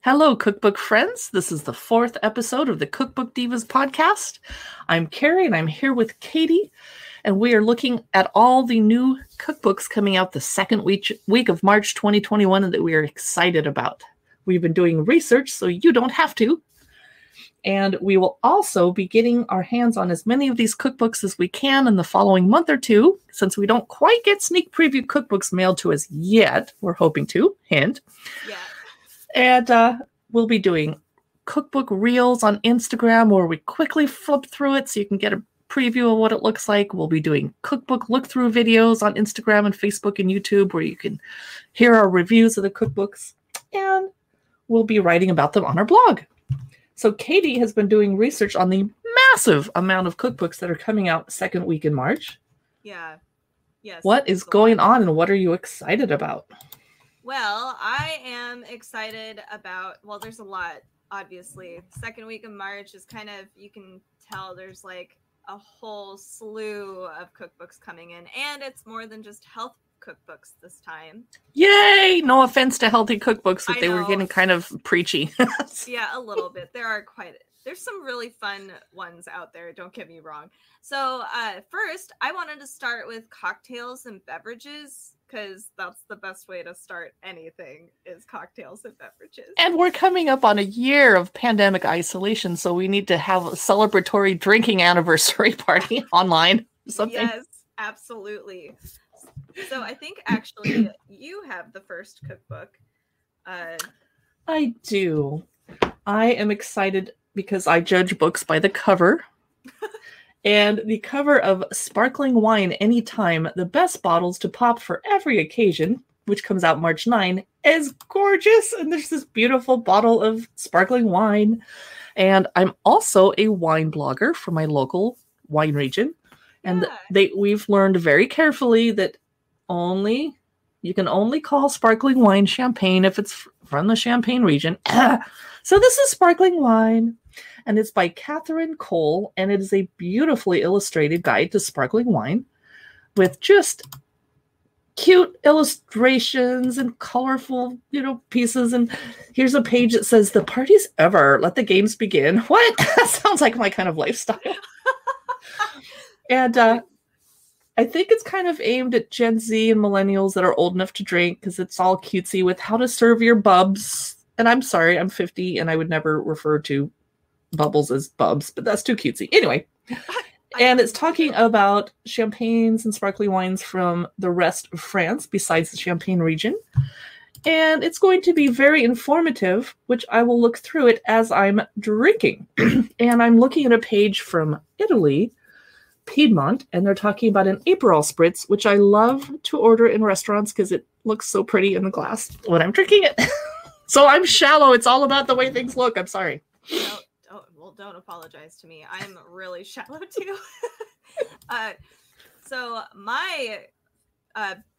Hello, Cookbook friends. This is the 4th episode of the Cookbook Divas podcast. I'm Carrie, and I'm here with Katie, and we are looking at all the new cookbooks coming out the second week of March 2021 and that we are excited about. We've been doing research, so you don't have to. And we will also be getting our hands on as many of these cookbooks as we can in the following month or two, since we don't quite get sneak preview cookbooks mailed to us yet. We're hoping to, hint. Yeah. And we'll be doing cookbook reels on Instagram where we quickly flip through it so you can get a preview of what it looks like. We'll be doing cookbook look-through videos on Instagram and Facebook and YouTube where you can hear our reviews of the cookbooks. And we'll be writing about them on our blog. So Katie has been doing research on the massive amount of cookbooks that are coming out second week in March. Yeah. Yes. What is going on and what are you excited about? Well, I am excited about, there's a lot, obviously. Second week of March is kind of, you can tell there's like a whole slew of cookbooks coming in. And it's more than just health cookbooks this time. Yay! No offense to healthy cookbooks, but they were getting kind of preachy. Yeah, a little bit. There's some really fun ones out there, don't get me wrong. So first, I wanted to start with cocktails and beverages, because that's the best way to start anything is cocktails and beverages. And we're coming up on a year of pandemic isolation, so we need to have a celebratory drinking anniversary party online or something. Yes, absolutely. So I think actually you have the first cookbook. I do. I am excited because I judge books by the cover. And the cover of Sparkling Wine Anytime, the best bottles to pop for every occasion, which comes out March 9, is gorgeous. And there's this beautiful bottle of sparkling wine. And I'm also a wine blogger for my local wine region. And we've learned very carefully that you can only call sparkling wine champagne if it's from the Champagne region. So this is sparkling wine. And it's by Catherine Cole, and it is a beautifully illustrated guide to sparkling wine with just cute illustrations and colorful, pieces. And here's a page that says, "The parties ever. Let the games begin." What? That sounds like my kind of lifestyle. And I think it's kind of aimed at Gen Z and millennials that are old enough to drink because it's all cutesy with how to serve your bubs. And I'm sorry, I'm 50 and I would never refer to bubbles as bubs, but that's too cutesy. Anyway, and it's talking about champagnes and sparkling wines from the rest of France besides the Champagne region. And it's going to be very informative, which I will look through it as I'm drinking. And I'm looking at a page from Italy, Piedmont, and they're talking about an Aperol spritz, which I love to order in restaurants because it looks so pretty in the glass when I'm drinking it. So I'm shallow. It's all about the way things look. I'm sorry. Don't apologize to me. I'm really shallow too. So my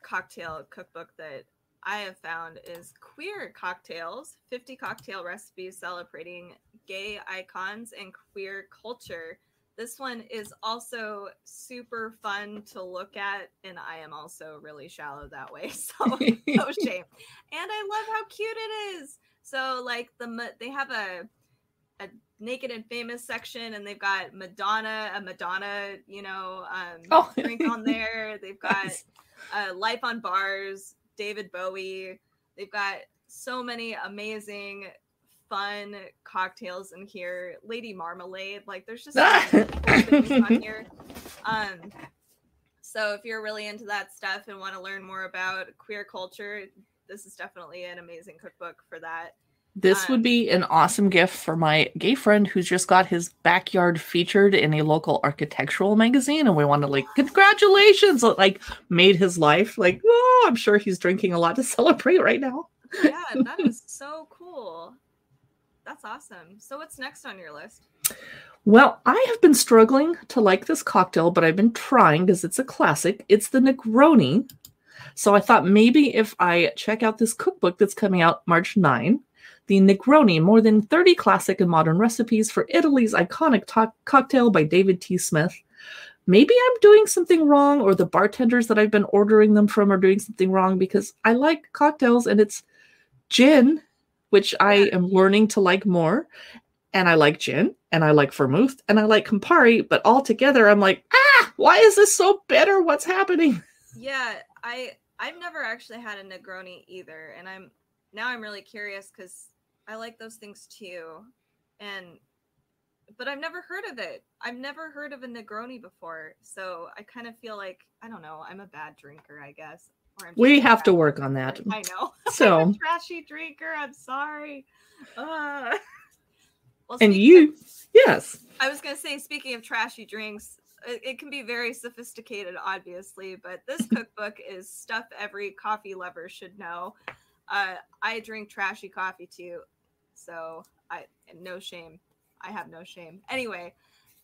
cocktail cookbook that I have found is Queer Cocktails, 50 cocktail recipes celebrating gay icons and queer culture. This one is also super fun to look at, and I am also really shallow that way, so no shame. And I love how cute it is. So like they have a Naked and Famous section, and they've got a Madonna, drink on there. They've got Life on Bars, David Bowie. They've got so many amazing, fun cocktails in here. Lady Marmalade, like there's just so many cool things on here. So if you're really into that stuff and want to learn more about queer culture, this is definitely an amazing cookbook for that. This would be an awesome gift for my gay friend who's just got his backyard featured in a local architectural magazine. And we want to congratulations, made his life. I'm sure he's drinking a lot to celebrate right now. Yeah, that is so cool. That's awesome. So what's next on your list? Well, I have been struggling to like this cocktail, but I've been trying because it's a classic. It's the Negroni. So I thought maybe if I check out this cookbook that's coming out March 9, the Negroni, more than 30 classic and modern recipes for Italy's iconic cocktail by David T. Smith. Maybe I'm doing something wrong, or the bartenders that I've been ordering them from are doing something wrong, because I like cocktails and it's gin which I am learning to like more. And I like gin, and I like vermouth, and I like Campari, but all together I'm like, why is this so bitter? What's happening? Yeah, I've never actually had a Negroni either, and I'm really curious because I like those things too, but I've never heard of it. I've never heard of a Negroni before, so I kind of feel like, I don't know, I'm a bad drinker, I guess. Or we have to work on that. I know. So I'm a trashy drinker. I'm sorry. Well, and you, yes. I was going to say, speaking of trashy drinks, it can be very sophisticated, obviously, but this cookbook is stuff every coffee lover should know. I drink trashy coffee too, so no shame. I have no shame. Anyway,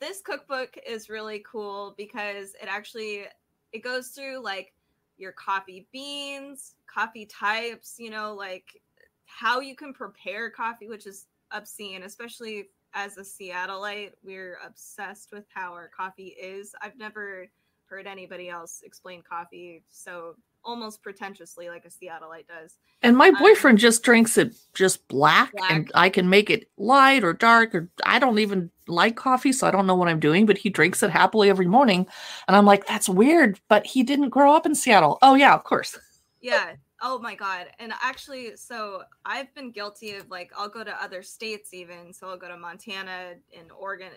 this cookbook is really cool because it goes through like your coffee beans, coffee types, like how you can prepare coffee, which is obscene, especially as a Seattleite. We're obsessed with how our coffee is. I've never heard anybody else explain coffee so almost pretentiously like a Seattleite does. And my boyfriend just drinks it just black, and I can make it light or dark, or I don't even like coffee, so I don't know what I'm doing, but he drinks it happily every morning. And I'm like, that's weird, but he didn't grow up in Seattle. Oh yeah, of course. Yeah. Oh my God. And actually, so I've been guilty of like, I'll go to other states even. So I'll go to Montana and Oregon,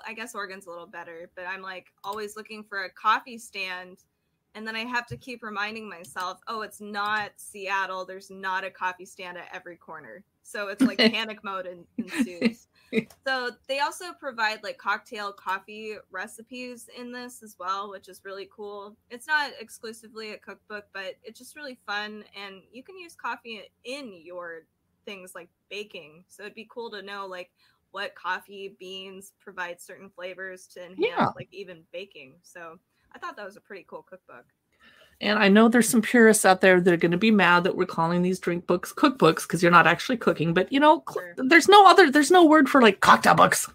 I guess Oregon's a little better, but I'm like always looking for a coffee stand. And then I have to keep reminding myself, oh, it's not Seattle. There's not a coffee stand at every corner. So it's like panic mode ensues. So they also provide like cocktail coffee recipes in this as well, which is really cool. It's not exclusively a cookbook, but it's just really fun. And you can use coffee in your things like baking. So it'd be cool to know like what coffee beans provide certain flavors to enhance like even baking. So I thought that was a pretty cool cookbook. And I know there's some purists out there that are going to be mad that we're calling these drink books cookbooks because you're not actually cooking. But sure. There's no word for like cocktail books.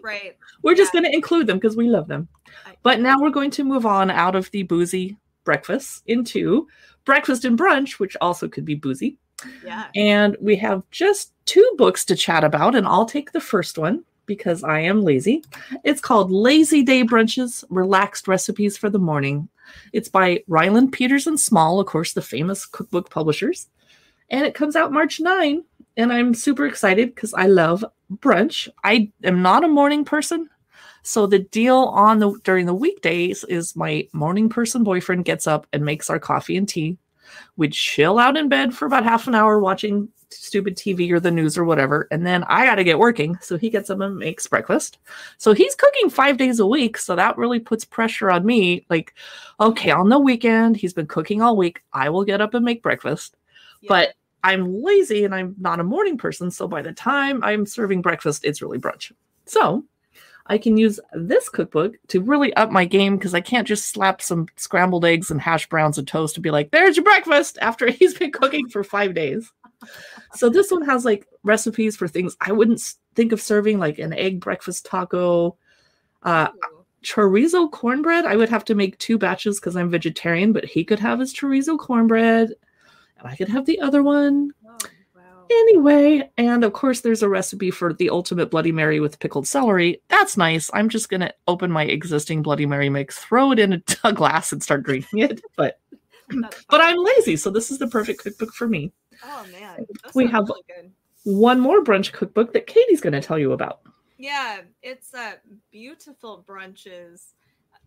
Right. We're just going to include them because we love them. But now we're going to move on out of the boozy breakfast into breakfast and brunch, which also could be boozy. Yeah. And we have just 2 books to chat about, and I'll take the first one because I am lazy. It's called Lazy Day Brunches, Relaxed Recipes for the Morning. It's by Ryland Peters and Small, of course, the famous cookbook publishers. And it comes out March 9. And I'm super excited because I love brunch. I am not a morning person. So the deal during the weekdays is my morning person boyfriend gets up and makes our coffee and tea. We'd chill out in bed for about half an hour watching stupid TV or the news or whatever. And then I got to get working. So he gets up and makes breakfast. So he's cooking 5 days a week. So that really puts pressure on me. Like, okay, on the weekend, he's been cooking all week. I will get up and make breakfast. Yeah. But I'm lazy and I'm not a morning person. So by the time I'm serving breakfast, it's really brunch. So I can use this cookbook to really up my game because I can't just slap some scrambled eggs and hash browns and toast and be like, there's your breakfast after he's been cooking for 5 days. So this one has like recipes for things I wouldn't think of serving, like an egg breakfast taco, chorizo cornbread. I would have to make 2 batches because I'm vegetarian, but he could have his chorizo cornbread and I could have the other one. Oh, wow. Anyway, and of course there's a recipe for the ultimate Bloody Mary with pickled celery. That's nice. I'm just going to open my existing Bloody Mary mix, throw it in a glass and start drinking it. But I'm lazy, so this is the perfect cookbook for me. Oh man, we have really good. One more brunch cookbook that Katie's going to tell you about. Yeah, it's Beautiful Brunches,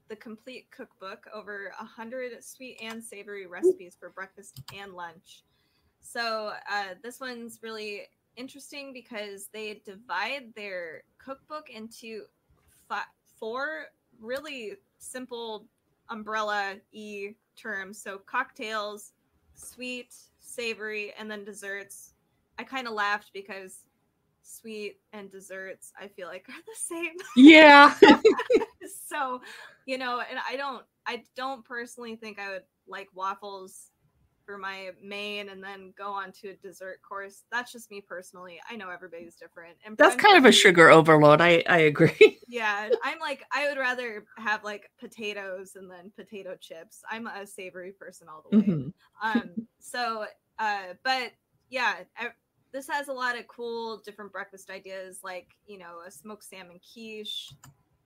the complete cookbook, over 100 sweet and savory recipes for breakfast and lunch. So this one's really interesting because they divide their cookbook into 4 really simple umbrella-y terms. So cocktails, sweet, savory, and then desserts. I kind of laughed because sweet and desserts I feel like are the same. Yeah. So, and I don't personally think I would like waffles for my main and then go on to a dessert course. That's just me personally. I know everybody's different. And that's kind of a sugar overload. I agree. Yeah. I'm like, I would rather have like potatoes and then potato chips. I'm a savory person all the way. Mm-hmm. But yeah, this has a lot of cool different breakfast ideas, like, you know, a smoked salmon quiche,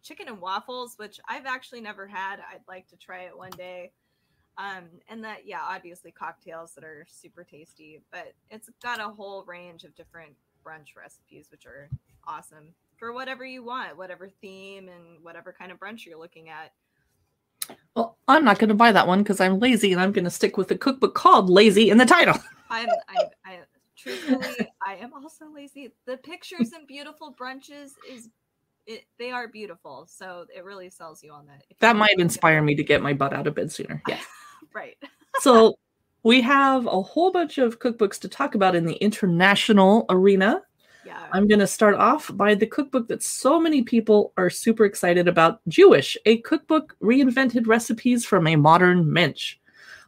chicken and waffles, which I've actually never had. I'd like to try it one day. And that, yeah, obviously cocktails that are super tasty, but it's got a whole range of different brunch recipes, which are awesome for whatever you want, whatever theme and whatever kind of brunch you're looking at. Well, I'm not going to buy that one because I'm lazy, and I'm going to stick with the cookbook called Lazy in the title. Truthfully, I am also lazy. The pictures in beautiful brunches they are beautiful, so it really sells you on that. That might inspire me to get my butt out of bed sooner. Yeah. Right. So we have a whole bunch of cookbooks to talk about in the international arena. Yeah. I'm going to start off by the cookbook that so many people are super excited about, Jewish, a cookbook reinvented recipes from a modern Mensch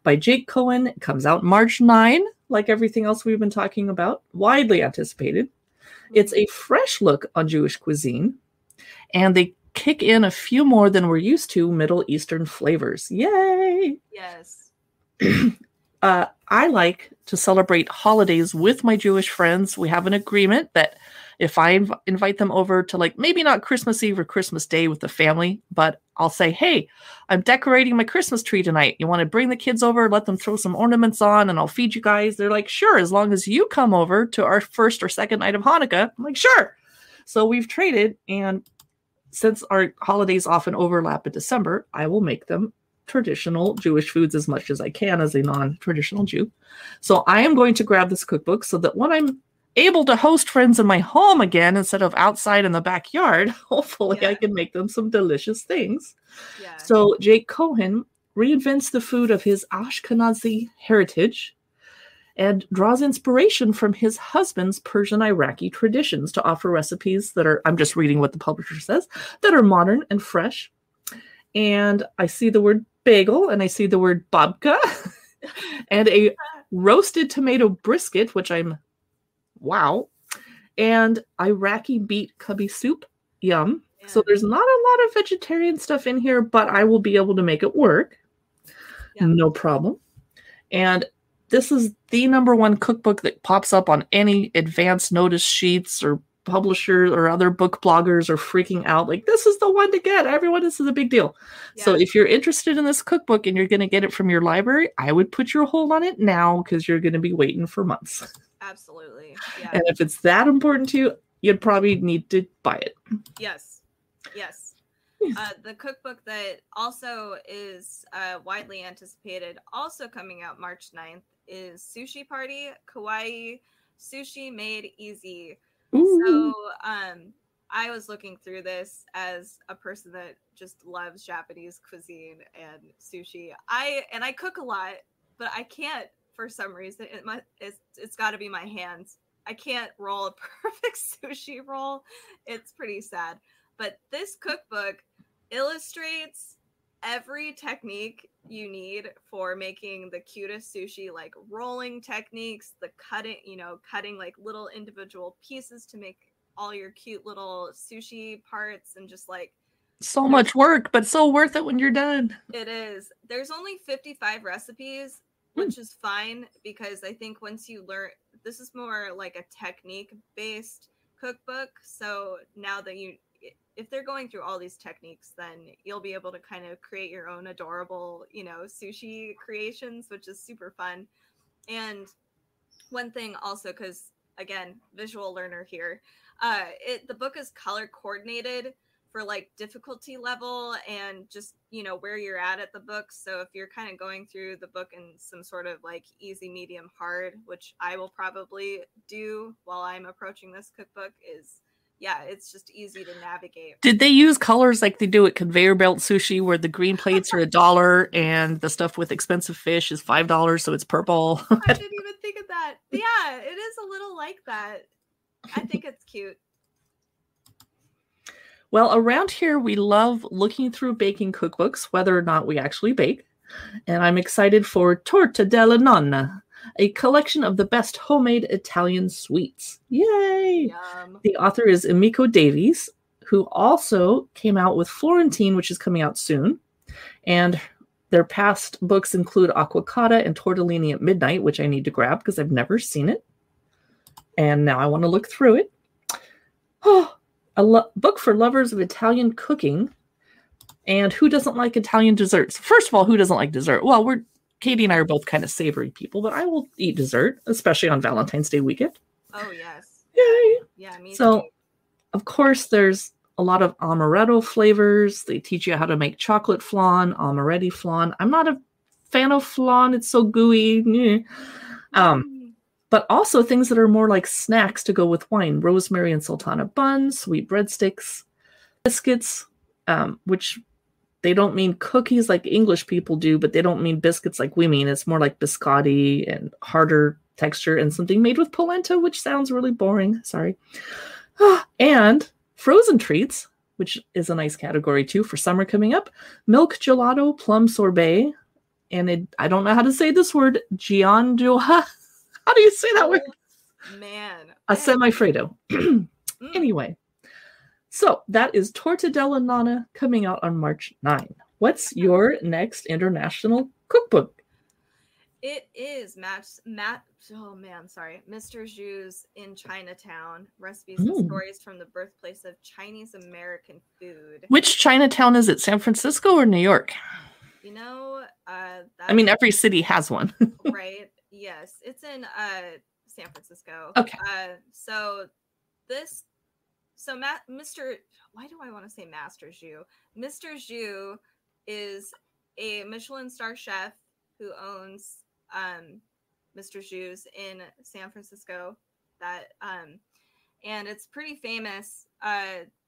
by Jake Cohen. It comes out March 9, like everything else we've been talking about, widely anticipated. Mm-hmm. It's a fresh look on Jewish cuisine, and they kick in a few more than we're used to Middle Eastern flavors. Yay! Yes. I like to celebrate holidays with my Jewish friends. We have an agreement that if I invite them over to, like, maybe not Christmas Eve or Christmas Day with the family, but I'll say, hey, I'm decorating my Christmas tree tonight. You want to bring the kids over, let them throw some ornaments on, and I'll feed you guys? They're like, sure, as long as you come over to our first or second night of Hanukkah. I'm like, sure. So we've traded, and since our holidays often overlap in December, I will make them traditional Jewish foods as much as I can as a non-traditional Jew. So I am going to grab this cookbook so that when I'm able to host friends in my home again instead of outside in the backyard, hopefully I can make them some delicious things. Yeah. So Jake Cohen reinvents the food of his Ashkenazi heritage and draws inspiration from his husband's Persian Iraqi traditions to offer recipes that are, I'm just reading what the publisher says, that are modern and fresh. And I see the word bagel, and I see the word babka, and a roasted tomato brisket, which wow, and Iraqi beet cubby soup, yum. Yeah. So there's not a lot of vegetarian stuff in here, but I will be able to make it work. Yeah. No problem. And this is the #1 cookbook that pops up on any advance notice sheets or publishers or other book bloggers are freaking out. Like, this is the one to get. Everyone, this is a big deal. Yeah. So if you're interested in this cookbook and you're going to get it from your library, I would put your hold on it now because you're going to be waiting for months. Absolutely. Yeah. And if it's that important to you, you'd probably need to buy it. Yes. Yes. The cookbook that also is widely anticipated, also coming out March 9th, is Sushi Party, Kawaii, Sushi Made Easy. Ooh. So I was looking through this as a person that just loves Japanese cuisine and sushi. I cook a lot, but I can't, for some reason. It's got to be my hands. I can't roll a perfect sushi roll. It's pretty sad. But this cookbook illustrates every technique you need for making the cutest sushi, like rolling techniques, the cutting like little individual pieces to make all your cute little sushi parts, and just like so much work, but so worth it when you're done. It is. There's only 55 recipes, which is fine, because I think once you learn, this is more like a technique based cookbook. So now that if they're going through all these techniques, then you'll be able to kind of create your own adorable, sushi creations, which is super fun. And one thing also, because again, visual learner here, the book is color coordinated for like difficulty level and just, where you're at the book. So if you're kind of going through the book in some sort of like easy, medium, hard, which I will probably do while I'm approaching this cookbook, it's just easy to navigate. Did they use colors like they do at Conveyor Belt Sushi, where the green plates are $1 and the stuff with expensive fish is $5, so it's purple? I didn't even think of that. Yeah, it is a little like that. I think it's cute. Well, around here, we love looking through baking cookbooks, whether or not we actually bake. And I'm excited for Torta, della Nonna, a collection of the best homemade Italian sweets. Yay! Yum. The author is Emiko Davies, who also came out with Florentine, which is coming out soon. And their past books include Aqua Cotta and Tortellini at Midnight, which I need to grab because I've never seen it. And now I want to look through it. Oh, book for lovers of Italian cooking. And who doesn't like Italian desserts? First of all, who doesn't like dessert? Well, Katie and I are both kind of savory people, but I will eat dessert, especially on Valentine's Day weekend. Oh, yes. Yay! Yeah, me so, too. Of course, there's a lot of amaretto flavors. They teach you how to make chocolate flan, amaretti flan. I'm not a fan of flan. It's so gooey. But also things that are more like snacks to go with wine. Rosemary and sultana buns, sweet breadsticks, biscuits, which they don't mean cookies like English people do, but they don't mean biscuits like we mean. It's more like biscotti and harder texture, and something made with polenta, which sounds really boring. Sorry. And frozen treats, which is a nice category too for summer coming up. Milk gelato, plum sorbet, and I don't know how to say this word, Gianjoha. How do you say that word? Man. A semifreddo. Anyway, so that is Torta della Nonna coming out on March 9. What's your next international cookbook? It is Mr. Zhu's in Chinatown, recipes and stories from the birthplace of Chinese American food. Which Chinatown is it? San Francisco or New York? You know, I mean, every city has one. Right. Yes. It's in San Francisco. Okay. Why do I want to say Master Zhu? Mr. Zhu is a Michelin star chef who owns Mr. Zhu's in San Francisco. And it's pretty famous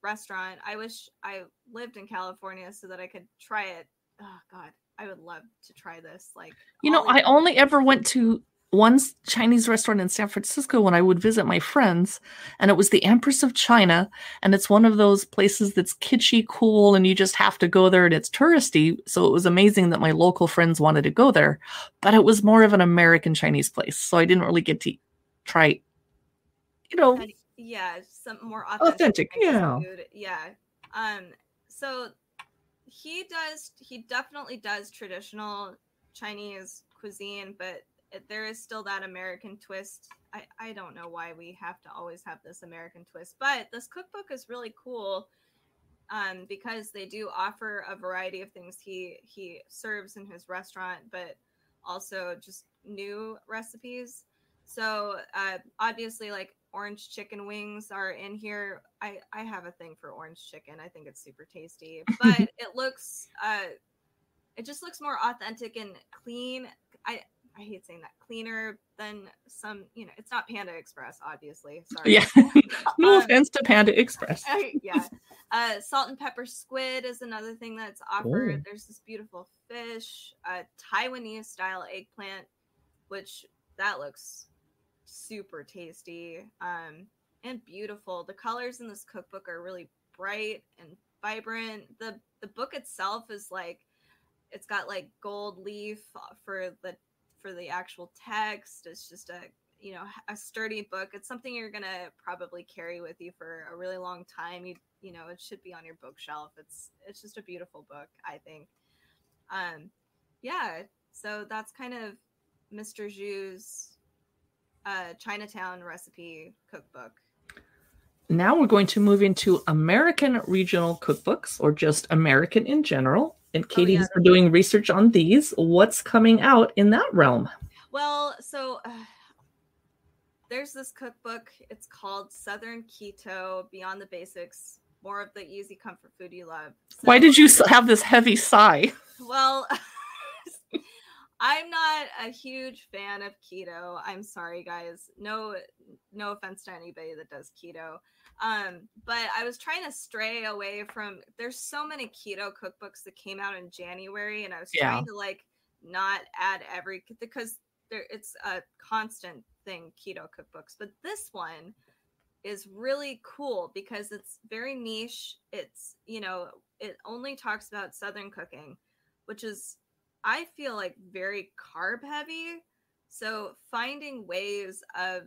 restaurant. I wish I lived in California so that I could try it. Oh God, I would love to try this. I only ever went to one Chinese restaurant in San Francisco when I would visit my friends, and it was the Empress of China, and it's one of those places that's kitschy, cool, and you just have to go there, and it's touristy, so it was amazing that my local friends wanted to go there, but it was more of an American Chinese place, so I didn't really get to try, some more authentic food. Yeah. So he definitely does traditional Chinese cuisine, but there is still that American twist. I don't know why we have to always have this American twist, but this cookbook is really cool because they do offer a variety of things he serves in his restaurant, but also just new recipes. So obviously, like orange chicken wings are in here. I have a thing for orange chicken. I think it's super tasty, but it just looks more authentic and clean. I hate saying that, cleaner than some, it's not Panda Express, obviously. Sorry. Yeah. No offense to Panda Express. Yeah. Salt and pepper squid is another thing that's offered. Ooh. There's this beautiful fish, Taiwanese style eggplant, which that looks super tasty and beautiful. The colors in this cookbook are really bright and vibrant. The book itself is it's got gold leaf for the actual text. It's just a sturdy book. It's something you're gonna probably carry with you for a really long time. It should be on your bookshelf. It's just a beautiful book, I think. So that's kind of Mr. Zhu's Chinatown recipe cookbook. Now we're going to move into American regional cookbooks, or just American in general. And Katie has been doing research on these. What's coming out in that realm? Well, so there's this cookbook. It's called Southern Keto, Beyond the Basics, More of the Easy Comfort Food You Love. So, why did you have this heavy sigh? Well, I'm not a huge fan of keto. I'm sorry, guys. No offense to anybody that does keto. But I was trying to stray away from, there's so many keto cookbooks that came out in January, and I was trying to not add because it's a constant thing, keto cookbooks. But this one is really cool because it's very niche. It's, it only talks about Southern cooking, which is, I feel very carb heavy. So finding ways of,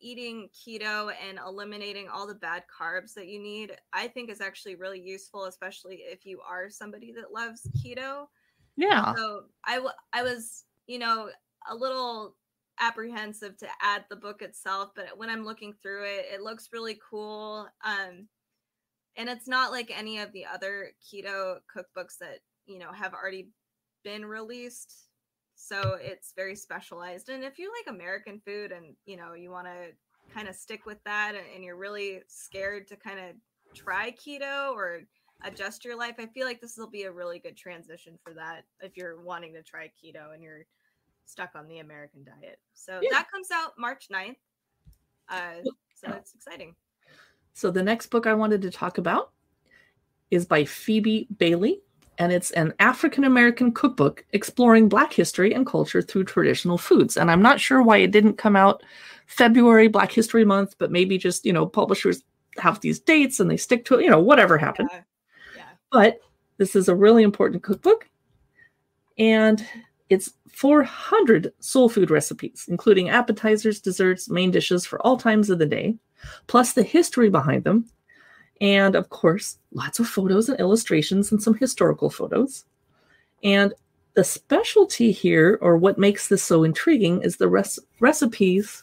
eating keto and eliminating all the bad carbs that you need, I think is actually really useful, especially if you are somebody that loves keto. Yeah. So I was, a little apprehensive to add the book itself, but when I'm looking through it, it looks really cool. And it's not like any of the other keto cookbooks that, you know, have already been released. So it's very specialized. And if you like American food and, you know, you want to kind of stick with that and you're really scared to kind of try keto or adjust your life, I feel like this will be a really good transition for that if you're wanting to try keto and you're stuck on the American diet. So that comes out March 9th. So it's exciting. So the next book I wanted to talk about is by Phoebe Bailey, and it's an African-American cookbook exploring Black history and culture through traditional foods. And I'm not sure why it didn't come out February, Black History Month, but maybe just, you know, publishers have these dates and they stick to it, you know, whatever happened. Yeah. But this is a really important cookbook. And it's 400 soul food recipes, including appetizers, desserts, main dishes for all times of the day, plus the history behind them. And of course, lots of photos and illustrations and some historical photos. And the specialty here, or what makes this so intriguing, is the recipes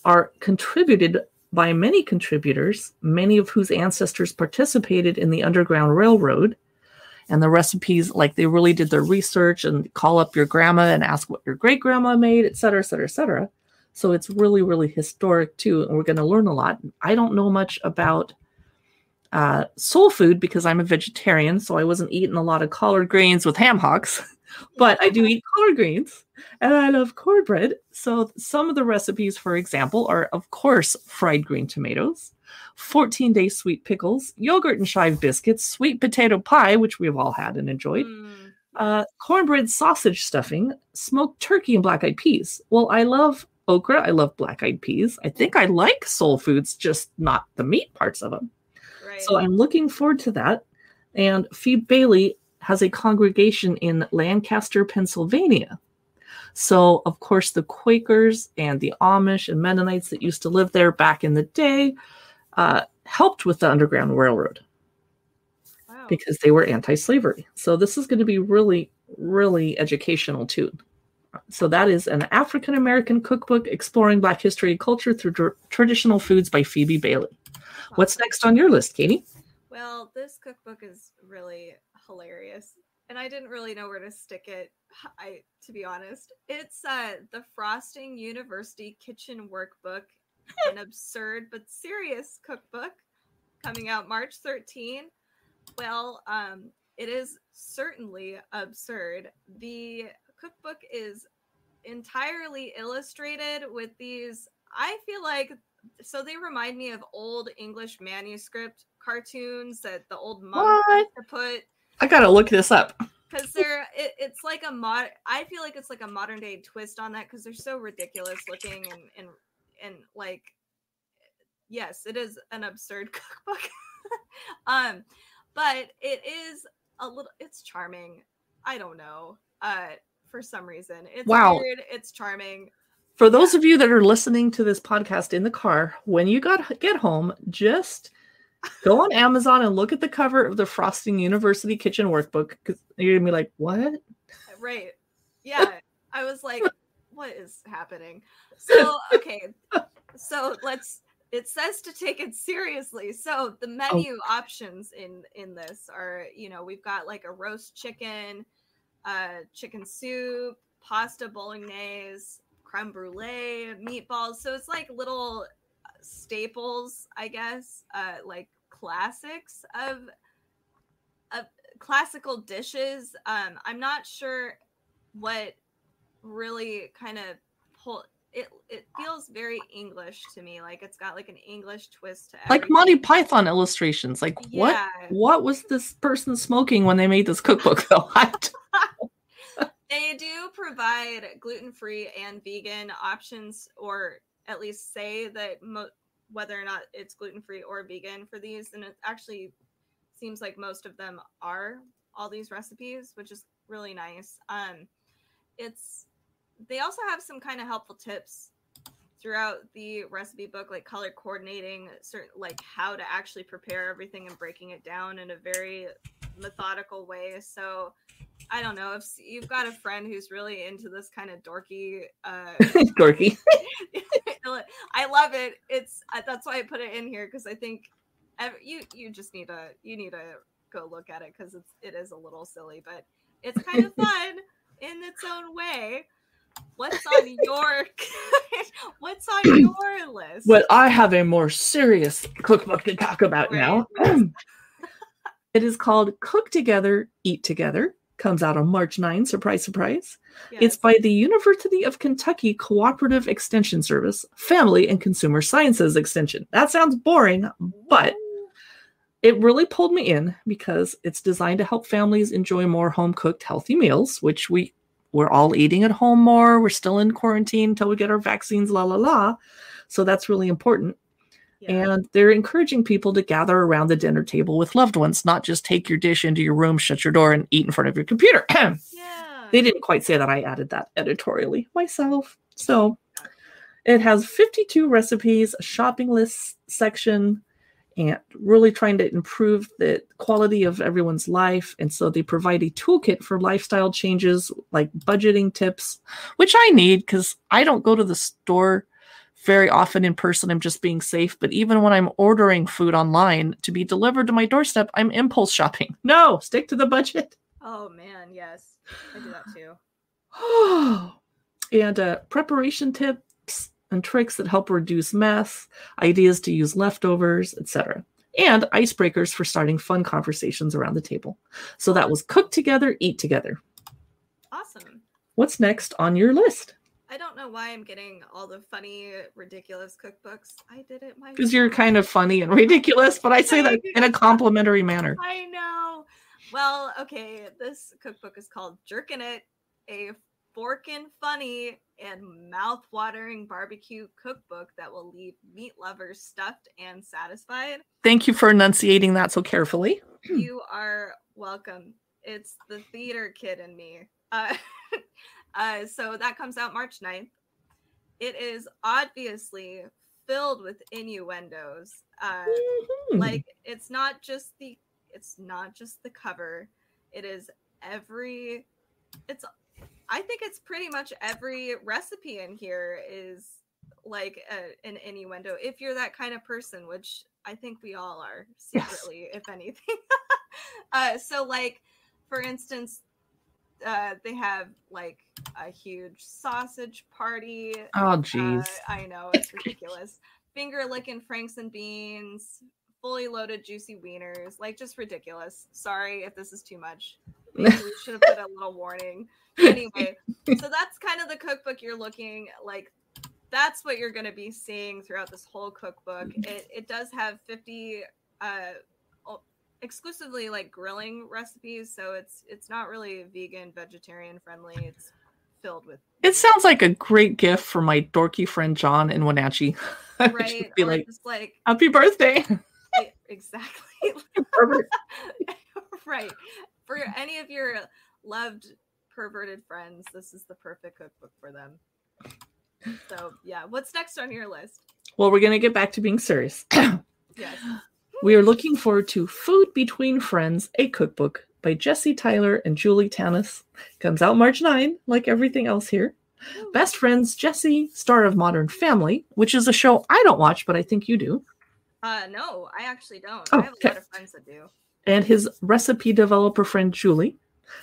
are contributed by many contributors, many of whose ancestors participated in the Underground Railroad. And the recipes, like they really did their research and call up your grandma and ask what your great grandma made, et cetera, et cetera, et cetera. So it's really, really historic too. And we're going to learn a lot. I don't know much about soul food because I'm a vegetarian, so I wasn't eating a lot of collard greens with ham hocks, but I do eat collard greens and I love cornbread. So some of the recipes, for example, are of course fried green tomatoes, 14-day sweet pickles, yogurt and chive biscuits, sweet potato pie, which we've all had and enjoyed, cornbread sausage stuffing, smoked turkey and black-eyed peas. Well, I love okra. I love black-eyed peas. I think I like soul foods, just not the meat parts of them. Right. So I'm looking forward to that. And Phoebe Bailey has a congregation in Lancaster, Pennsylvania. So, of course, the Quakers and the Amish and Mennonites that used to live there back in the day helped with the Underground Railroad. Wow. Because they were anti-slavery. So this is going to be really, really educational too. So that is an African-American cookbook exploring Black history and culture through traditional foods by Phoebe Bailey. Awesome. What's next on your list, Katie? Well, this cookbook is really hilarious, and I didn't really know where to stick it. To be honest, it's the Frosting University Kitchen Workbook, an absurd but serious cookbook, coming out March 13. Well, it is certainly absurd. The cookbook is entirely illustrated with these, I feel like, so they remind me of old English manuscript cartoons that the old monks used to put. I gotta look this up. Because it's like I feel like it's like a modern day twist on that because they're so ridiculous looking and like, yes, it is an absurd cookbook. But it is it's charming. I don't know. For some reason, it's weird. It's charming. For those of you that are listening to this podcast in the car, when you get home, just go on Amazon and look at the cover of the Frosting University Kitchen Workbook, because you're going to be like, what? Right. Yeah. I was like, what is happening? So, okay. So it says to take it seriously. So the menu options in this are, you know, we've got like a roast chicken, chicken soup, pasta bolognese, creme brulee, meatballs. So it's like little staples, I guess, like classics of classical dishes. I'm not sure what really kind of it feels very English to me. Like it's got like an English twist to everything. Like Monty Python illustrations. Like what was this person smoking when they made this cookbook though? They do provide gluten-free and vegan options, or at least say that whether or not it's gluten-free or vegan for these. And it actually seems like most of them are, all these recipes, which is really nice. They also have some kind of helpful tips throughout the recipe book, like color coordinating, like how to actually prepare everything and breaking it down in a very methodical way. So I don't know if you've got a friend who's really into this kind of dorky. Dorky. I love it. It's that's why I put it in here because I think you just need to go look at it because it is a little silly, but it's kind of fun in its own way. What's on your list? Well, I have a more serious cookbook to talk about now. It is called Cook Together, Eat Together. Comes out on March 9. Surprise, surprise. Yes. It's by the University of Kentucky Cooperative Extension Service, Family and Consumer Sciences Extension. That sounds boring, but it really pulled me in because it's designed to help families enjoy more home-cooked healthy meals, which we're all eating at home more. We're still in quarantine until we get our vaccines, la, la, la. So that's really important. Yeah. And they're encouraging people to gather around the dinner table with loved ones, not just take your dish into your room, shut your door, and eat in front of your computer. Yeah. They didn't quite say that. I added that editorially myself. So it has 52 recipes, a shopping list section, and really trying to improve the quality of everyone's life. And so they provide a toolkit for lifestyle changes like budgeting tips, which I need because I don't go to the store very often in person. I'm just being safe. But even when I'm ordering food online to be delivered to my doorstep, I'm impulse shopping. No, stick to the budget. Oh, man. Yes, I do that too. And preparation tips and tricks that help reduce mess, ideas to use leftovers, etc. And icebreakers for starting fun conversations around the table. So that was Cook Together, Eat Together. Awesome. What's next on your list? I don't know why I'm getting all the funny, ridiculous cookbooks. I did it myself. Because you're kind of funny and ridiculous, but I say that in a complimentary manner. I know. Well, okay, this cookbook is called Jerkin' It, a forkin' funny and mouth-watering barbecue cookbook that will leave meat lovers stuffed and satisfied. Thank you for enunciating that so carefully. You are welcome. It's the theater kid in me. So that comes out March 9th. It is obviously filled with innuendos. Like it's not just the cover. It is I think it's pretty much every recipe in here is like an innuendo. If you're that kind of person, which I think we all are secretly, yes. If anything. So like, for instance, they have like a huge sausage party. Oh, geez. I know, it's ridiculous. Finger licking Franks and beans, fully loaded juicy wieners, like just ridiculous. Sorry if this is too much. Maybe we should have put a little warning. Anyway, so that's kind of the cookbook you're looking like. That's what you're going to be seeing throughout this whole cookbook. It does have 50 exclusively like grilling recipes, so it's not really vegan, vegetarian friendly. It's filled with. It sounds like a great gift for my dorky friend John in Wenatchee. Right? Be or just like happy birthday. Exactly. Right. For any of your loved perverted friends, this is the perfect cookbook for them. So yeah, what's next on your list? Well, we're gonna get back to being serious. Yes. We are looking forward to Food Between Friends, a cookbook by Jessie Tyler and Julie Tanis. Comes out March 9, like everything else here. Ooh. Best friends, Jessie, star of Modern Family, which is a show I don't watch, but I think you do. No, I actually don't. Oh, I have a lot of friends that do. And his recipe developer friend, Julie,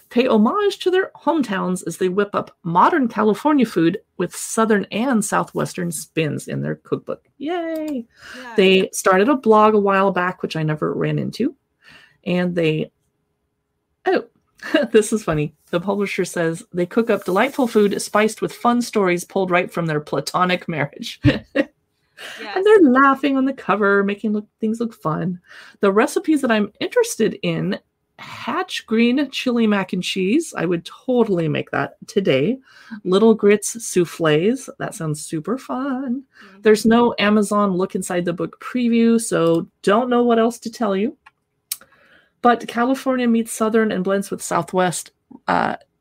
pay homage to their hometowns as they whip up modern California food with Southern and Southwestern spins in their cookbook. Yay! Yeah. They started a blog a while back, which I never ran into. And this is funny. The publisher says they cook up delightful food spiced with fun stories pulled right from their platonic marriage. Yes. And they're laughing on the cover, making things look fun. The recipes that I'm interested in, Hatch green chili mac and cheese. I would totally make that today. Little grits soufflés. That sounds super fun. Mm-hmm. There's no Amazon look inside the book preview, so don't know what else to tell you. But California meets Southern and blends with Southwest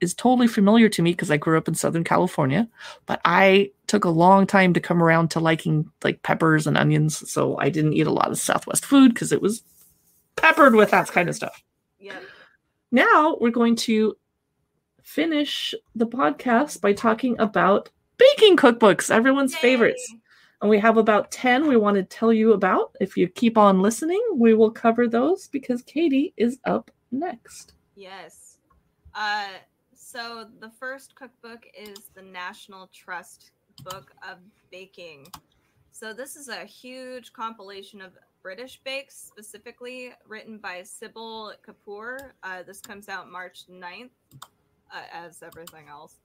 is totally familiar to me because I grew up in Southern California. But I took a long time to come around to liking like peppers and onions, so I didn't eat a lot of Southwest food because it was peppered with that kind of stuff. Yeah. Now we're going to finish the podcast by talking about baking cookbooks, everyone's favorites. And we have about 10 we want to tell you about. If you keep on listening, we will cover those because Katie is up next. Yes. So the first cookbook is the National Trust Book of Baking. So this is a huge compilation of British bakes, specifically written by Sybil Kapoor. This comes out March 9th, as everything else.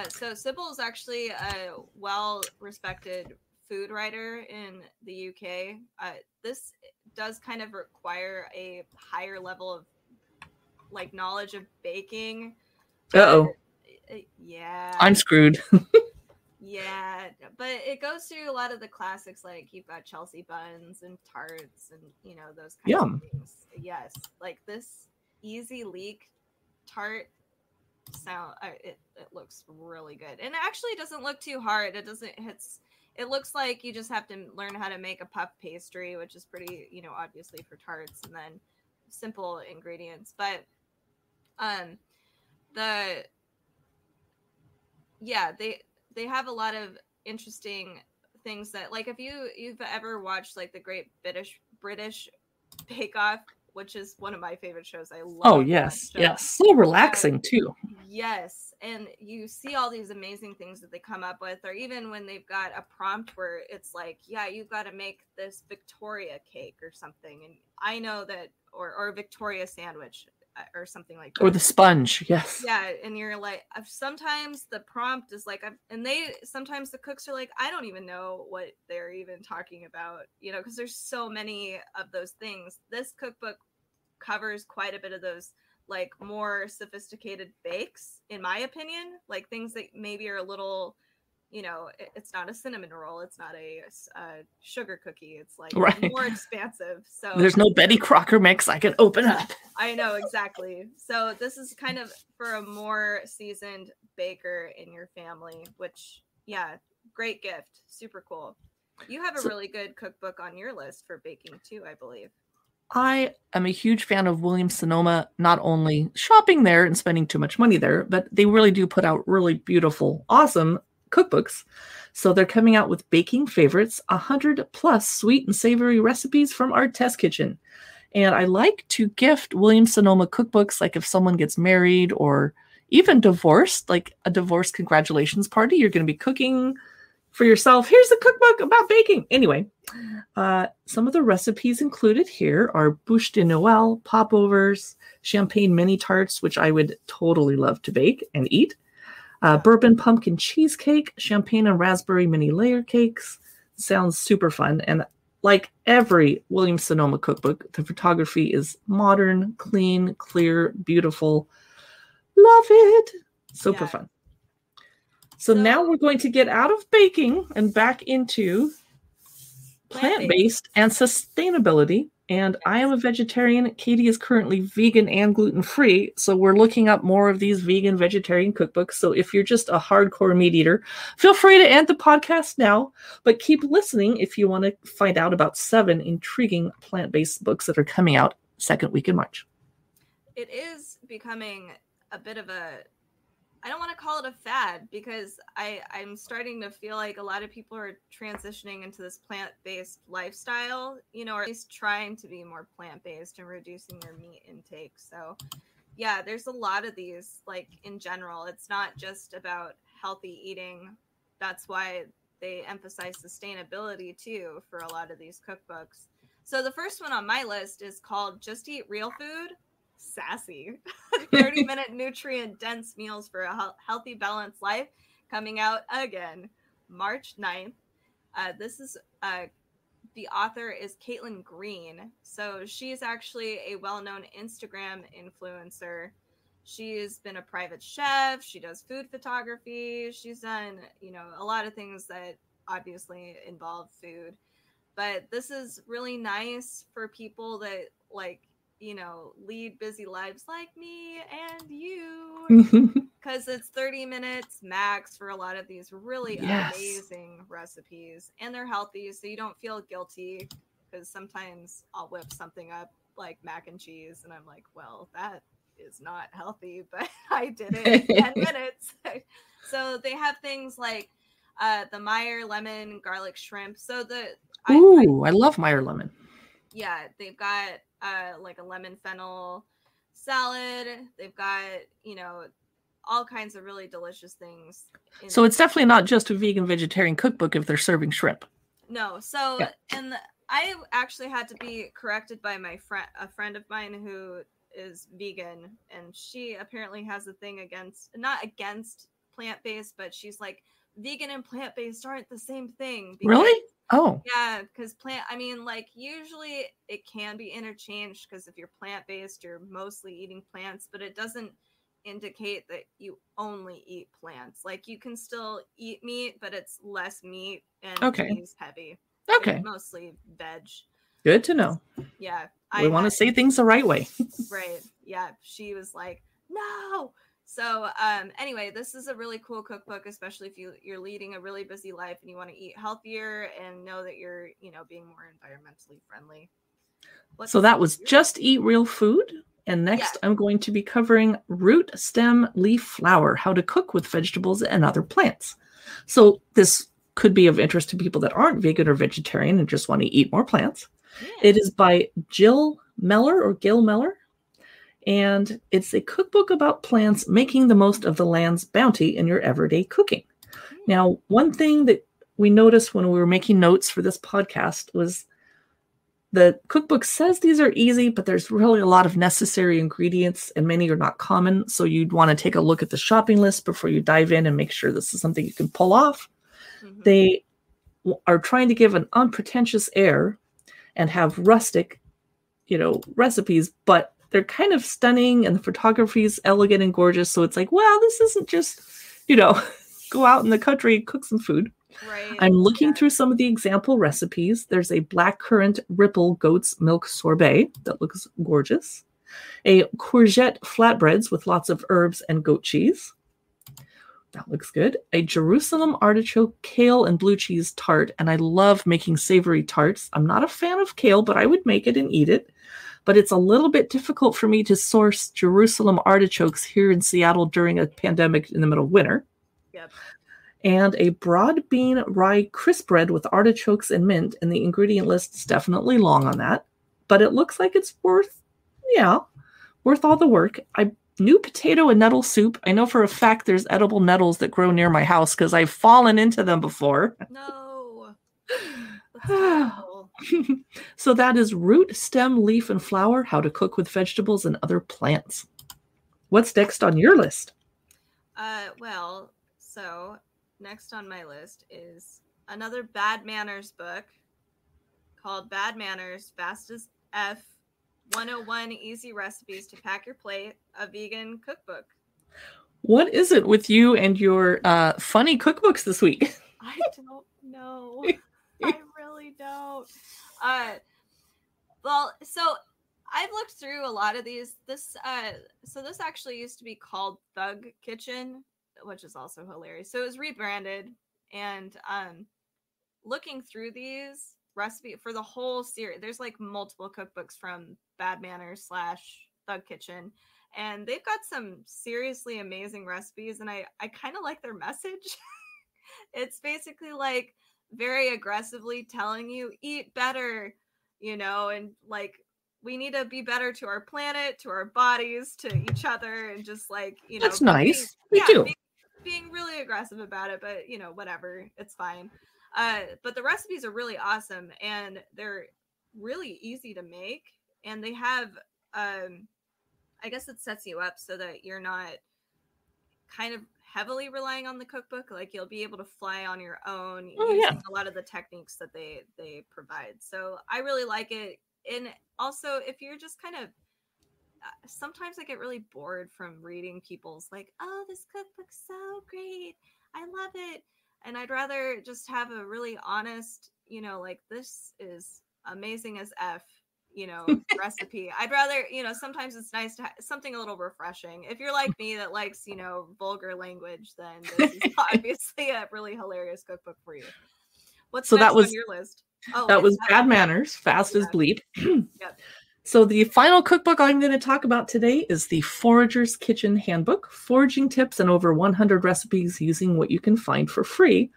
So Sybil is actually a well-respected food writer in the UK. This does kind of require a higher level of like knowledge of baking. Uh-oh. Yeah. I'm screwed. Yeah, but it goes through a lot of the classics, like you've got Chelsea buns and tarts and, you know, those kinds of things. Yes, like this easy leek tart sound, it looks really good. And it actually doesn't look too hard. It looks like you just have to learn how to make a puff pastry, which is pretty, you know, obviously for tarts, and then simple ingredients. But they have a lot of interesting things that, like, if you've ever watched like the Great British Bake Off, which is one of my favorite shows. I love. Oh yes, yes, so relaxing too. Yes, and you see all these amazing things that they come up with, or even when they've got a prompt where it's like, yeah, you've got to make this Victoria cake or something, and I know that, or Victoria sandwich. Or something like that. Or the sponge, yes. Yeah, and you're like, sometimes the prompt is like, sometimes the cooks are like, I don't even know what they're even talking about, you know, because there's so many of those things. This cookbook covers quite a bit of those, like, more sophisticated bakes, in my opinion, like things that maybe are a little, you know, it's not a cinnamon roll, it's not a sugar cookie, it's like more expansive. So there's no Betty Crocker mix I can open up. I know, exactly. So this is kind of for a more seasoned baker in your family, which, yeah, great gift, super cool. You have a really good cookbook on your list for baking too, I believe. I am a huge fan of Williams-Sonoma, not only shopping there and spending too much money there, but they really do put out really beautiful, awesome cookbooks. So they're coming out with baking favorites, 100 plus sweet and savory recipes from our test kitchen. And I like to gift Williams-Sonoma cookbooks, like if someone gets married or even divorced, like a divorce congratulations party, you're going to be cooking for yourself. Here's a cookbook about baking. Anyway, some of the recipes included here are bûche de Noël, popovers, champagne mini tarts, which I would totally love to bake and eat, bourbon pumpkin cheesecake, champagne and raspberry mini layer cakes. Sounds super fun. And like every Williams-Sonoma cookbook, the photography is modern, clean, clear, beautiful. Love it. Super fun. So now we're going to get out of baking and back into plant-based and sustainability. And I am a vegetarian. Katie is currently vegan and gluten-free. So we're looking up more of these vegan vegetarian cookbooks. So if you're just a hardcore meat eater, feel free to end the podcast now, but keep listening if you want to find out about 7 intriguing plant-based books that are coming out second week in March. It is becoming a bit of a, I don't want to call it a fad, because I'm starting to feel like a lot of people are transitioning into this plant-based lifestyle, you know, or at least trying to be more plant-based and reducing their meat intake. So yeah, there's a lot of these, like, in general. It's not just about healthy eating. That's why they emphasize sustainability too for a lot of these cookbooks. So the first one on my list is called Just Eat Real Food. Sassy. 30-minute nutrient-dense meals for a healthy, balanced life, coming out again March 9th. This is the author is Caitlin Green. So she's actually a well-known Instagram influencer. She's been a private chef. She does food photography. She's done, you know, a lot of things that obviously involve food. But this is really nice for people that, like, you know, lead busy lives like me and you, because it's 30 minutes max for a lot of these really amazing recipes, and they're healthy, so you don't feel guilty, because sometimes I'll whip something up like mac and cheese and I'm like, well, that is not healthy, but I did it in 10 minutes. So they have things like the Meyer lemon garlic shrimp. So I love Meyer lemon. Yeah, they've got like a lemon fennel salad. They've got, all kinds of really delicious things. So it's definitely not just a vegan vegetarian cookbook if they're serving shrimp. No. So, and I actually had to be corrected by a friend of mine who is vegan, and she apparently has a thing not against plant-based, but she's like, vegan and plant-based aren't the same thing. Really? Oh. Yeah, because usually it can be interchanged, because if you're plant-based, you're mostly eating plants, but it doesn't indicate that you only eat plants. Like, you can still eat meat, but it's less meat and cheese heavy. Okay. It's mostly veg. Good to know. Yeah. We want to say things the right way. Right. Yeah. She was like, no. So anyway, this is a really cool cookbook, especially if you're leading a really busy life and you want to eat healthier and know that you're, being more environmentally friendly. So that was Just Eat Real Food. And next, I'm going to be covering root, stem, leaf, flower, how to cook with vegetables and other plants. So this could be of interest to people that aren't vegan or vegetarian and just want to eat more plants. Yeah. It is by Gil Meller. And it's a cookbook about plants making the most of the land's bounty in your everyday cooking. Now, one thing that we noticed when we were making notes for this podcast was the cookbook says these are easy, but there's really a lot of necessary ingredients and many are not common. So you'd want to take a look at the shopping list before you dive in and make sure this is something you can pull off. Mm-hmm. They are trying to give an unpretentious air and have rustic, recipes, but they're kind of stunning and the photography is elegant and gorgeous. So it's like, well, this isn't just, go out in the country and cook some food. Right. I'm looking through some of the example recipes. There's a blackcurrant ripple goat's milk sorbet that looks gorgeous. A courgette flatbreads with lots of herbs and goat cheese. That looks good. A Jerusalem artichoke, kale, and blue cheese tart. And I love making savory tarts. I'm not a fan of kale, but I would make it and eat it. But it's a little bit difficult for me to source Jerusalem artichokes here in Seattle during a pandemic in the middle of winter. Yep. And a broad bean rye crisp bread with artichokes and mint. And the ingredient list is definitely long on that. But it looks like it's worth all the work. New potato and nettle soup. I know for a fact there's edible nettles that grow near my house because I've fallen into them before. No. That's terrible. So that is root, stem, leaf, and flower, how to cook with vegetables and other plants. What's next on your list? So next on my list is another bad manners book called Bad Manners, Fast as F, 101 Easy Recipes to Pack Your Plate, a vegan cookbook. What is it with you and your funny cookbooks this week? I don't know. I really don't. So I've looked through a lot of these. This actually used to be called Thug Kitchen, which is also hilarious. So it was rebranded, and looking through these recipe for the whole series, there's like multiple cookbooks from Bad Manners / Thug Kitchen, and they've got some seriously amazing recipes, and I kind of like their message. It's basically like very aggressively telling you eat better, and like we need to be better to our planet, to our bodies, to each other, and just like, that's nice. We do. Being really aggressive about it, but whatever, it's fine. But the recipes are really awesome, and they're really easy to make, and they have I guess it sets you up so that you're not kind of heavily relying on the cookbook. Like, you'll be able to fly on your own using a lot of the techniques that they provide. So I really like it. And also, if you're just kind of sometimes I get really bored from reading people's like, oh, this cookbook's so great, I love it, and I'd rather just have a really honest, like, this is amazing as F, recipe. I'd rather, sometimes it's nice to have something a little refreshing. If you're like me that likes, vulgar language, then this is obviously a really hilarious cookbook for you. What's next on your list? That was Bad Manners, Fast as Bleep. Yep. So the final cookbook I'm going to talk about today is the Forager's Kitchen Handbook, foraging tips and over 100 recipes using what you can find for free.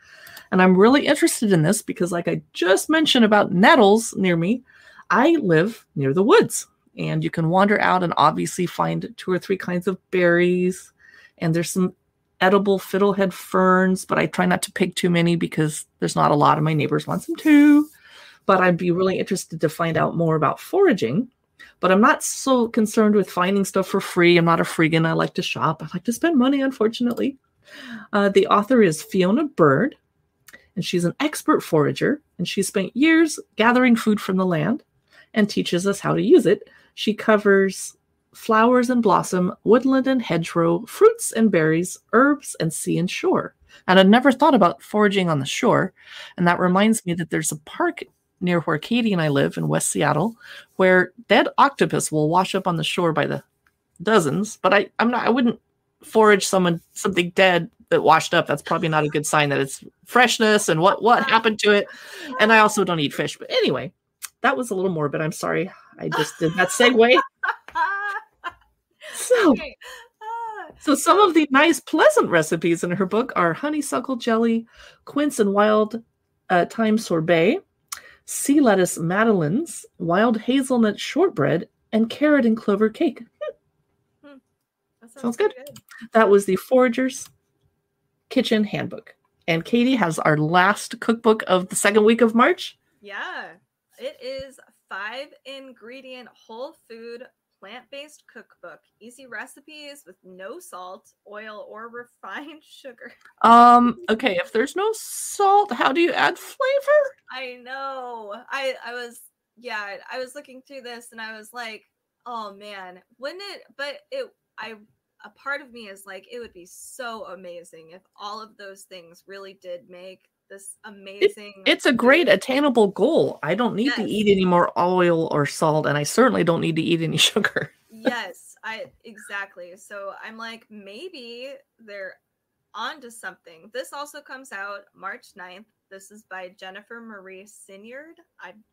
And I'm really interested in this because, like I just mentioned about nettles near me, I live near the woods. And you can wander out and obviously find 2 or 3 kinds of berries. And there's some edible fiddlehead ferns, but I try not to pick too many because there's not a lot, and my neighbors want some too. But I'd be really interested to find out more about foraging. But I'm not so concerned with finding stuff for free. I'm not a freegan. I like to shop. I like to spend money, unfortunately. The author is Fiona Bird, and she's an expert forager, and she spent years gathering food from the land and teaches us how to use it. She covers flowers and blossom, woodland and hedgerow, fruits and berries, herbs, and sea and shore. And I'd never thought about foraging on the shore. And that reminds me that there's a park near where Katie and I live in West Seattle, where dead octopus will wash up on the shore by the dozens. But I wouldn't forage something dead that washed up. That's probably not a good sign that it's freshness and what happened to it. And I also don't eat fish. But anyway, that was a little morbid. I'm sorry. I just did that segue. So some of the nice, pleasant recipes in her book are honeysuckle jelly, quince and wild thyme sorbet, sea lettuce madeleines, wild hazelnut shortbread, and carrot and clover cake. That sounds good. That was the Forager's Kitchen Handbook. And Katie has our last cookbook of the second week of March. Yeah, it is 5-ingredient whole food plant-based cookbook. Easy recipes with no salt, oil, or refined sugar. Okay, if there's no salt, how do you add flavor? I know. I was looking through this and I was like, oh man, wouldn't it? But a part of me is like, it would be so amazing if all of those things really did make this amazing. It's a great attainable goal. I don't need to eat any more oil or salt, and I certainly don't need to eat any sugar. Yes, exactly. So I'm like, maybe they're onto something. This also comes out March 9th. This is by Jennifer Marie Sinyard. I'm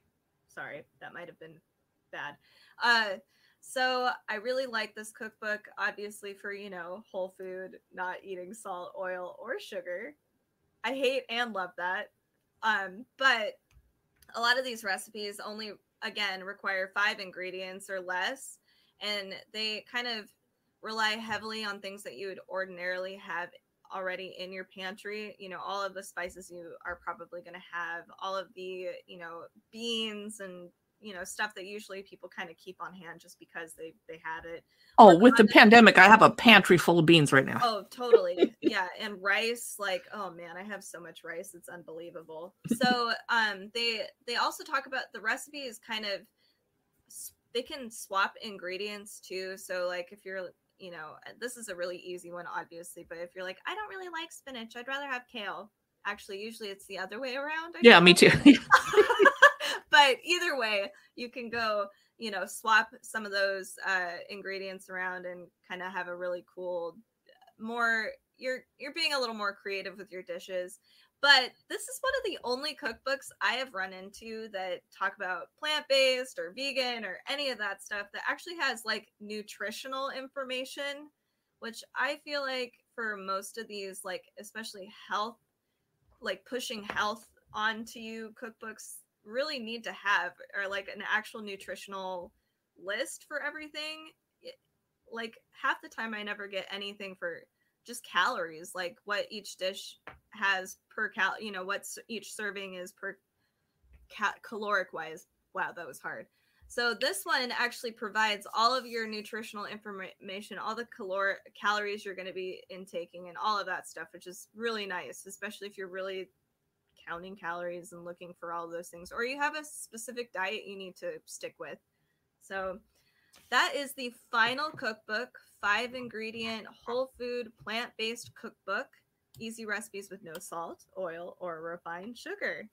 sorry, that might have been bad. So I really like this cookbook, obviously for, whole food, not eating salt, oil, or sugar. I hate and love that. But a lot of these recipes only, again, require 5 ingredients or less. And they kind of rely heavily on things that you would ordinarily have already in your pantry. All of the spices you are probably going to have, all of the, beans and, stuff that usually people kind of keep on hand just because they had it. Oh, with the pandemic, I have a pantry full of beans right now. Oh, totally. Yeah. And rice, like, oh man, I have so much rice. It's unbelievable. So they also talk about the recipe is kind of, they can swap ingredients too. So like if you're, this is a really easy one, obviously, but if you're like, I don't really like spinach, I'd rather have kale. Actually, usually it's the other way around. Yeah, me too. But either way, you can go, swap some of those ingredients around and kind of have a really cool, you're being a little more creative with your dishes. But this is one of the only cookbooks I have run into that talk about plant-based or vegan or any of that stuff that actually has like nutritional information, which I feel like for most of these, like especially health, like pushing health onto you cookbooks really need to have, or like an actual nutritional list for everything. Like half the time I never get anything for just calories, like what each dish has per what each serving is per caloric wise. Wow, that was hard. So this one actually provides all of your nutritional information, all the calories you're going to be intaking and all of that stuff, which is really nice, especially if you're really counting calories and looking for all those things, or you have a specific diet you need to stick with. So that is the final cookbook, 5-ingredient whole food plant-based cookbook, easy recipes with no salt, oil, or refined sugar.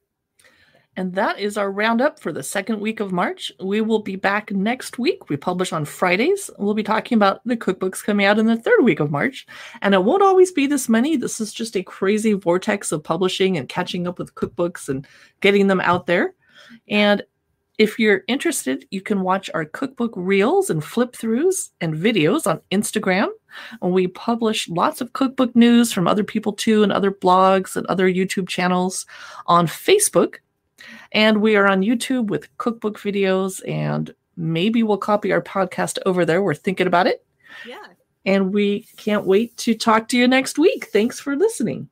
And that is our roundup for the second week of March. We will be back next week. We publish on Fridays. We'll be talking about the cookbooks coming out in the third week of March. And it won't always be this many. This is just a crazy vortex of publishing and catching up with cookbooks and getting them out there. And If you're interested, you can watch our cookbook reels and flip throughs and videos on Instagram. And we publish lots of cookbook news from other people too, and other blogs and other YouTube channels on Facebook. And we are on YouTube with cookbook videos, and maybe we'll copy our podcast over there. We're thinking about it. Yeah. And we can't wait to talk to you next week. Thanks for listening.